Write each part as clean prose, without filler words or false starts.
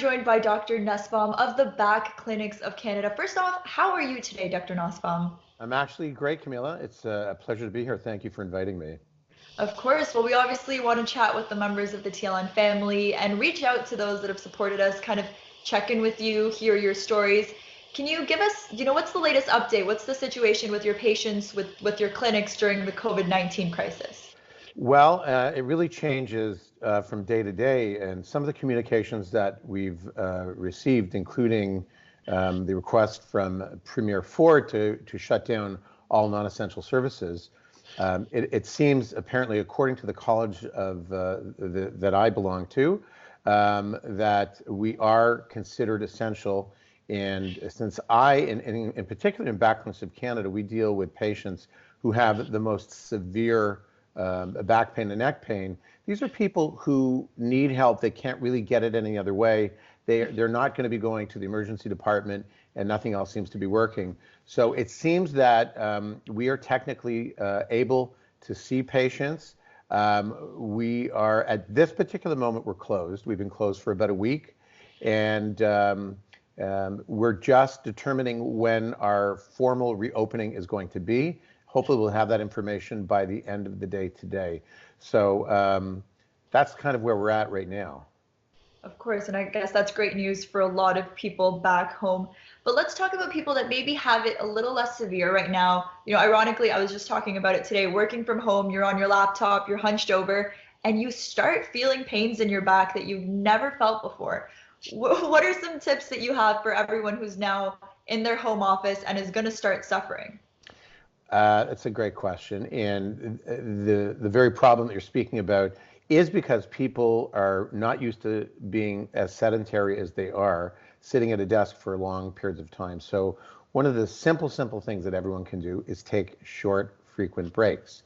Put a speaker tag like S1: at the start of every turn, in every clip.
S1: joined by Dr. Nusbaum of the Back Clinics of Canada. First off, how are you today, Dr. Nusbaum?
S2: I'm actually great, Camila. It's a pleasure to be here. Thank you for inviting me.
S1: Of course. Well, we obviously want to chat with the members of the TLN family and reach out to those that have supported us, kind of check in with you, hear your stories. Can you give us, what's the latest update? What's the situation with your patients, with your clinics during the COVID-19 crisis?
S2: Well, it really changes from day to day, and some of the communications that we've received, including the request from Premier Ford to shut down all non-essential services, it seems apparently, according to the college that I belong to, that we are considered essential. And since in particular in Back Clinics of Canada, we deal with patients who have the most severe back pain and neck pain. These are people who need help. They can't really get it any other way. They're not going to be going to the emergency department, and nothing else seems to be working. So it seems that we are technically able to see patients. We are, at this particular moment, we're closed. We've been closed for about a week, and we're just determining when our formal reopening is going to be. Hopefully we'll have that information by the end of the day today. So that's kind of where we're at right now.
S1: Of course, and I guess that's great news for a lot of people back home. But let's talk about people that maybe have it a little less severe right now. Ironically, I was just talking about it today. Working from home, you're on your laptop, you're hunched over, and you start feeling pains in your back that you've never felt before. What are some tips that you have for everyone who's now in their home office and is going to start suffering?
S2: It's a great question, and the very problem that you're speaking about is because people are not used to being as sedentary as they are, sitting at a desk for long periods of time. So one of the simple things that everyone can do is take short, frequent breaks.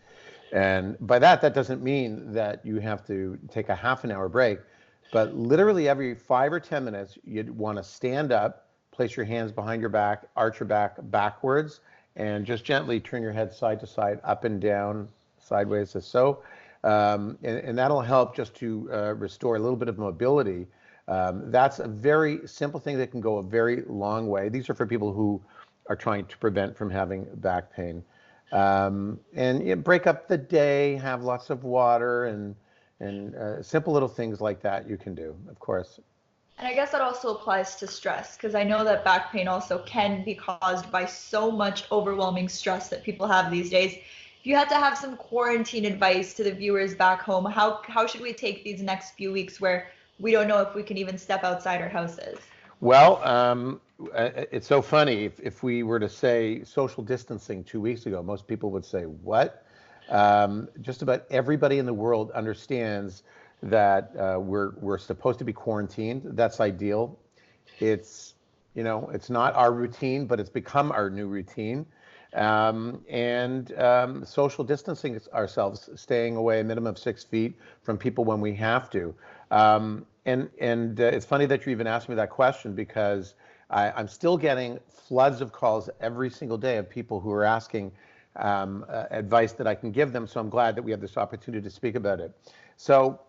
S2: And by that doesn't mean that you have to take a half an hour break, but literally every 5 or 10 minutes, you'd want to stand up, place your hands behind your back, arch your back backwards, and just gently turn your head side to side, up and down, sideways as so. And that'll help just to restore a little bit of mobility. That's a very simple thing that can go a very long way. These are for people who are trying to prevent from having back pain. And break up the day, have lots of water, and simple little things like that you can do, of course.
S1: And I guess that also applies to stress, because I know that back pain also can be caused by so much overwhelming stress that people have these days. If you had to have some quarantine advice to the viewers back home, how should we take these next few weeks where we don't know if we can even step outside our houses?
S2: Well, it's so funny. If we were to say social distancing 2 weeks ago, most people would say, what? Just about everybody in the world understands that we're supposed to be quarantined. That's ideal. It's not our routine, but it's become our new routine. And social distancing ourselves, staying away a minimum of 6 feet from people when we have to. And it's funny that you even asked me that question, because I'm still getting floods of calls every single day of people who are asking advice that I can give them. So I'm glad that we have this opportunity to speak about it. So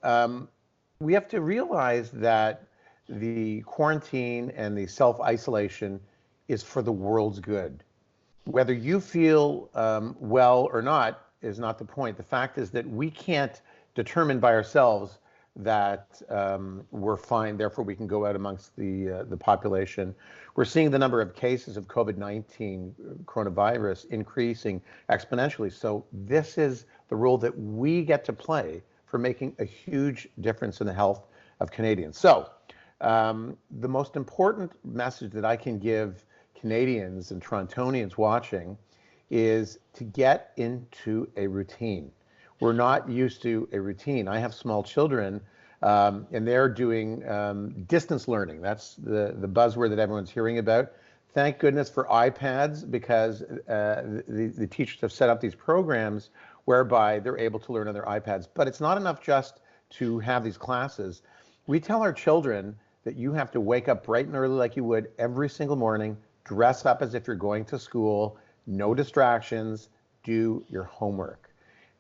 S2: we have to realize that the quarantine and the self-isolation is for the world's good. Whether you feel well or not is not the point. The fact is that we can't determine by ourselves that we're fine, therefore we can go out amongst the population. We're seeing the number of cases of COVID-19 coronavirus increasing exponentially. So this is the role that we get to play for making a huge difference in the health of Canadians. So the most important message that I can give Canadians and Torontonians watching is to get into a routine. We're not used to a routine. I have small children, and they're doing distance learning. That's the buzzword that everyone's hearing about. Thank goodness for iPads, because the teachers have set up these programs whereby they're able to learn on their iPads. But it's not enough just to have these classes. We tell our children that you have to wake up bright and early like you would every single morning, dress up as if you're going to school, no distractions, do your homework.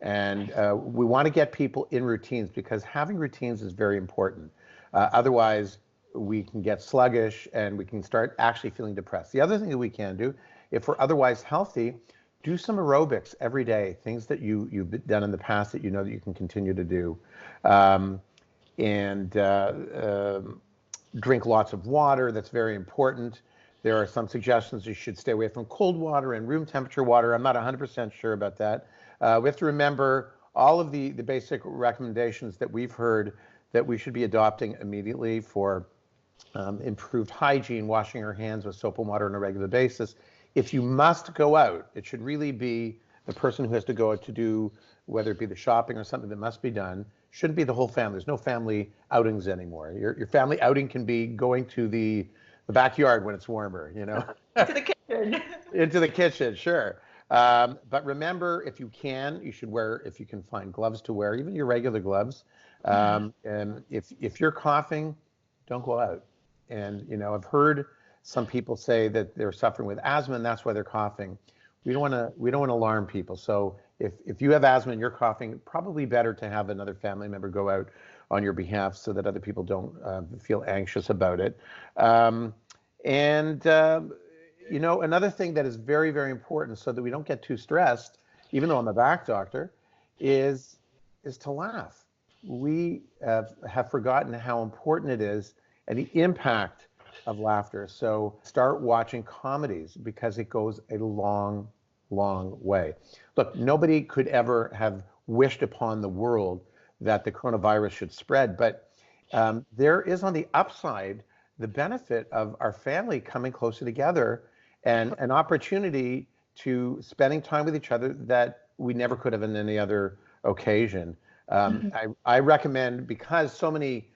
S2: And we want to get people in routines, because having routines is very important. Otherwise, we can get sluggish and we can start actually feeling depressed. The other thing that we can do, if we're otherwise healthy, do some aerobics every day, things that you've done in the past that you know that you can continue to do. And drink lots of water. That's very important. There are some suggestions you should stay away from cold water and room temperature water. I'm not 100% sure about that. We have to remember all of the basic recommendations that we've heard that we should be adopting immediately for improved hygiene, washing our hands with soap and water on a regular basis. If you must go out, it should really be the person who has to go out to do, whether it be the shopping or something that must be done, shouldn't be the whole family. There's no family outings anymore. Your family outing can be going to the backyard when it's warmer, you know?
S1: To the kitchen.
S2: Into the kitchen, sure. But remember, if you can, you should wear, if you can find gloves to wear, even your regular gloves. And if you're coughing, don't go out. And, you know, I've heard some people say that they're suffering with asthma and that's why they're coughing. We don't want to alarm people. So if you have asthma and you're coughing, probably better to have another family member go out on your behalf so that other people don't feel anxious about it. You know, another thing that is very, very important so that we don't get too stressed, even though I'm a back doctor, is to laugh. We have forgotten how important it is and the impact of laughter. So start watching comedies because it goes a long, long way. Look, nobody could ever have wished upon the world that the coronavirus should spread, but there is on the upside the benefit of our family coming closer together and an opportunity to spending time with each other that we never could have in any other occasion. I recommend, because so many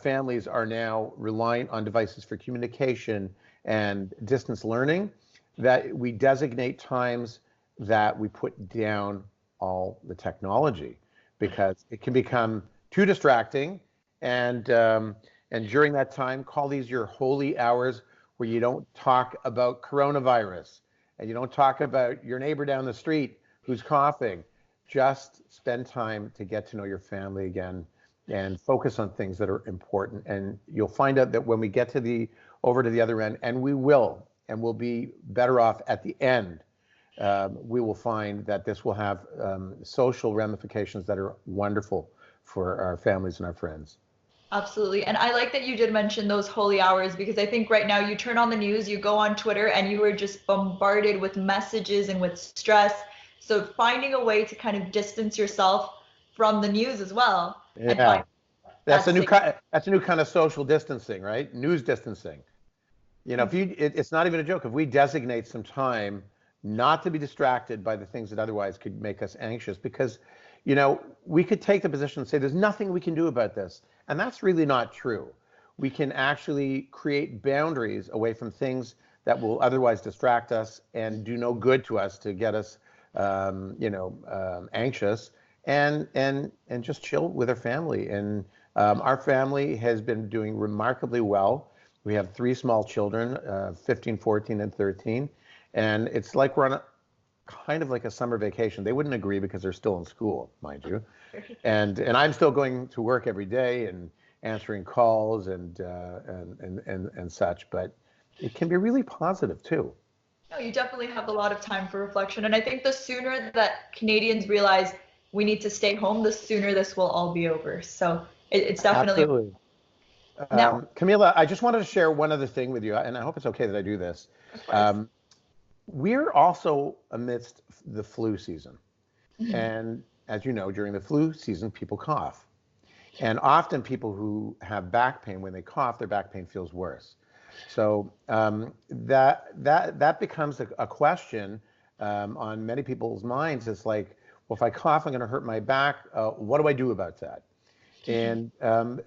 S2: families are now reliant on devices for communication and distance learning, that we designate times that we put down all the technology, because it can become too distracting. And during that time, call these your holy hours where you don't talk about coronavirus and you don't talk about your neighbor down the street who's coughing. Just spend time to get to know your family again and focus on things that are important. And you'll find out that when we get to over to the other end, and we will, and we'll be better off at the end, we will find that this will have social ramifications that are wonderful for our families and our friends.
S1: Absolutely. And I like that you did mention those holy hours, because I think right now you turn on the news, you go on Twitter, and you are just bombarded with messages and with stress. So finding a way to kind of distance yourself from the news as well.
S2: Yeah. That's a new kind of social distancing, right? News distancing. You know, it's not even a joke. If we designate some time not to be distracted by the things that otherwise could make us anxious, because, you know, we could take the position and say there's nothing we can do about this. And that's really not true. We can actually create boundaries away from things that will otherwise distract us and do no good to us, to get us, anxious, and just chill with our family. And our family has been doing remarkably well. We have 3 small children, 15, 14, and 13. And it's like we're on kind of like a summer vacation. They wouldn't agree because they're still in school, mind you. And I'm still going to work every day and answering calls and such, but it can be really positive too.
S1: No, you definitely have a lot of time for reflection. And I think the sooner that Canadians realize we need to stay home, the sooner this will all be over. So it's definitely.
S2: Absolutely.
S1: Now,
S2: Camila, I just wanted to share one other thing with you, and I hope it's okay that I do this. We're also amidst the flu season. And as you know, during the flu season, people cough. And often people who have back pain, when they cough, their back pain feels worse. So that becomes a question on many people's minds. It's like, well, if I cough, I'm going to hurt my back. What do I do about that? And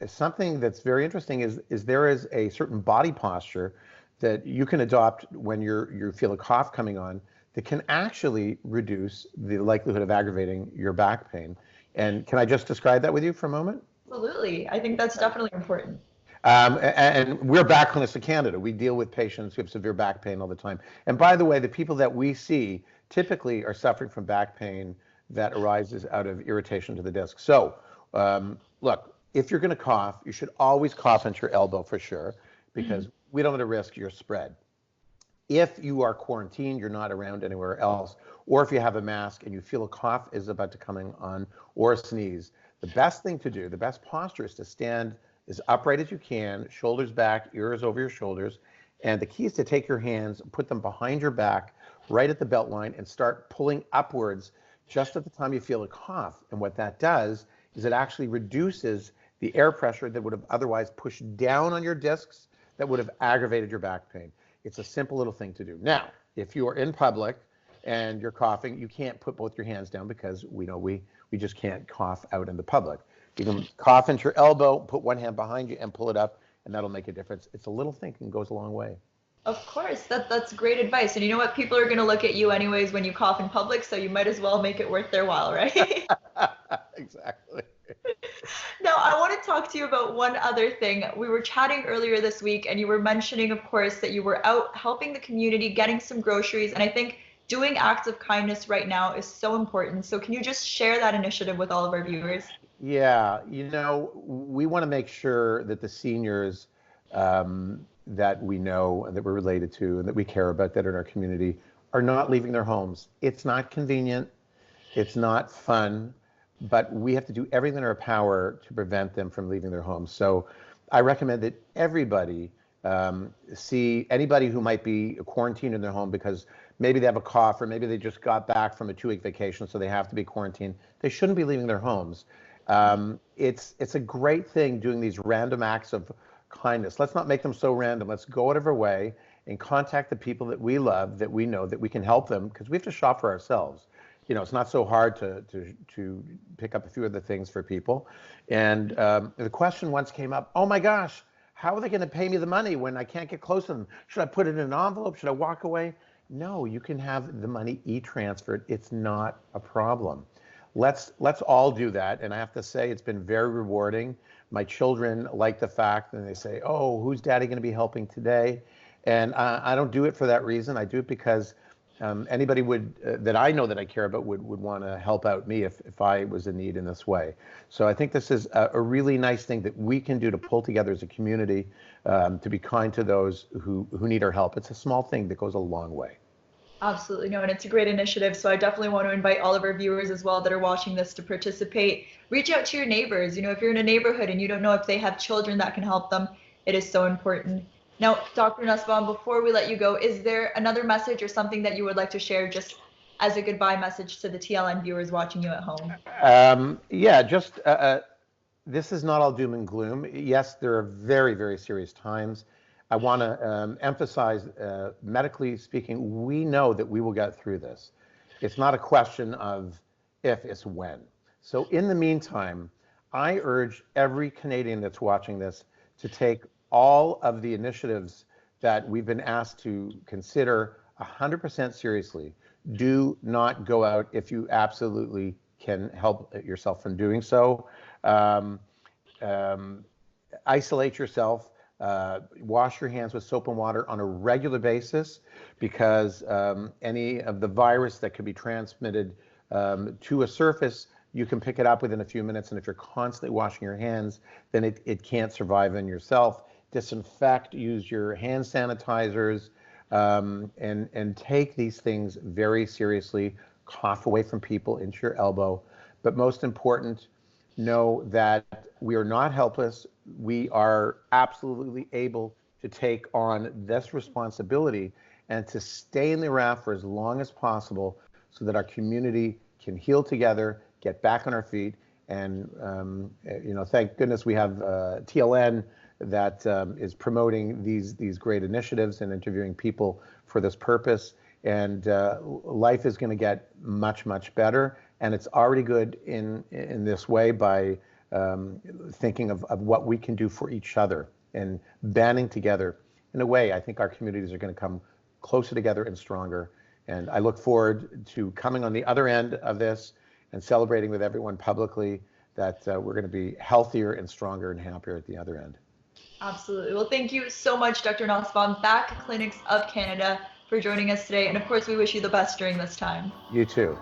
S2: something that's very interesting is there is a certain body posture that you can adopt when you feel a cough coming on that can actually reduce the likelihood of aggravating your back pain. And can I just describe that with you for a moment?
S1: Absolutely. I think that's definitely important.
S2: And we're back clinics in Canada. We deal with patients who have severe back pain all the time. And by the way, the people that we see typically are suffering from back pain that arises out of irritation to the disc. So look, if you're going to cough, you should always cough into your elbow for sure, because we don't want to risk your spread. If you are quarantined, you're not around anywhere else, or if you have a mask and you feel a cough is about to coming on, or a sneeze, the best thing to do, the best posture, is to stand as upright as you can, shoulders back, ears over your shoulders. And the key is to take your hands, put them behind your back, right at the belt line, and start pulling upwards just at the time you feel a cough. And what that does is it actually reduces the air pressure that would have otherwise pushed down on your discs, that would have aggravated your back pain. It's a simple little thing to do. Now, if you are in public and you're coughing, you can't put both your hands down, because we know we just can't cough out in the public. You can cough into your elbow, put one hand behind you and pull it up, and that'll make a difference. It's a little thing and goes a long way.
S1: Of course, that's great advice. And you know what? People are going to look at you anyways when you cough in public, so you might as well make it worth their while, right?
S2: Exactly.
S1: Now, I want to talk to you about one other thing. We were chatting earlier this week, and you were mentioning, of course, that you were out helping the community, getting some groceries. And I think doing acts of kindness right now is so important. So can you just share that initiative with all of our viewers?
S2: Yeah, we want to make sure that the seniors that we know and that we're related to and that we care about, that are in our community, are not leaving their homes. It's not convenient, it's not fun, but we have to do everything in our power to prevent them from leaving their homes. So I recommend that everybody see anybody who might be quarantined in their home because maybe they have a cough, or maybe they just got back from a 2-week vacation, so they have to be quarantined. They shouldn't be leaving their homes. It's a great thing doing these random acts of kindness. Let's not make them so random. Let's go out of our way and contact the people that we love, that we know that we can help them, because we have to shop for ourselves. It's not so hard to pick up a few of the things for people. And the question once came up, oh my gosh, how are they going to pay me the money when I can't get close to them? Should I put it in an envelope? Should I walk away? No, you can have the money e-transferred. It's not a problem. Let's all do that. And I have to say, it's been very rewarding. My children like the fact, and they say, oh, who's daddy going to be helping today? And I don't do it for that reason. I do it because anybody that I know that I care about would want to help out me if I was in need in this way. So I think this is a really nice thing that we can do to pull together as a community, to be kind to those who need our help. It's a small thing that goes a long way.
S1: Absolutely. No, and it's a great initiative. So I definitely want to invite all of our viewers as well that are watching this to participate. Reach out to your neighbors. If you're in a neighborhood and you don't know if they have children that can help them, it is so important. Now, Dr. Nusbaum, before we let you go, is there another message or something that you would like to share just as a goodbye message to the TLN viewers watching you at home?
S2: Yeah, just this is not all doom and gloom. Yes, there are very, very serious times. I want to emphasize, medically speaking, we know that we will get through this. It's not a question of if, it's when. So in the meantime, I urge every Canadian that's watching this to take all of the initiatives that we've been asked to consider 100% seriously. Do not go out if you absolutely can help yourself from doing so. Isolate yourself. Wash your hands with soap and water on a regular basis, because any of the virus that could be transmitted to a surface, you can pick it up within a few minutes. And if you're constantly washing your hands, then it can't survive in yourself. Disinfect, use your hand sanitizers, and take these things very seriously. Cough away from people into your elbow. But most important, know that we are not helpless. We are absolutely able to take on this responsibility and to stay in the raft for as long as possible, so that our community can heal together, get back on our feet. And thank goodness we have TLN that is promoting these great initiatives and interviewing people for this purpose. And life is going to get much, much better. And it's already good in this way by thinking of what we can do for each other and banding together. In a way, I think our communities are going to come closer together and stronger. And I look forward to coming on the other end of this and celebrating with everyone publicly that we're going to be healthier and stronger and happier at the other end.
S1: Absolutely. Well, thank you so much, Dr. Nusbaum, BAC Clinics of Canada, for joining us today. And of course, we wish you the best during this time.
S2: You too.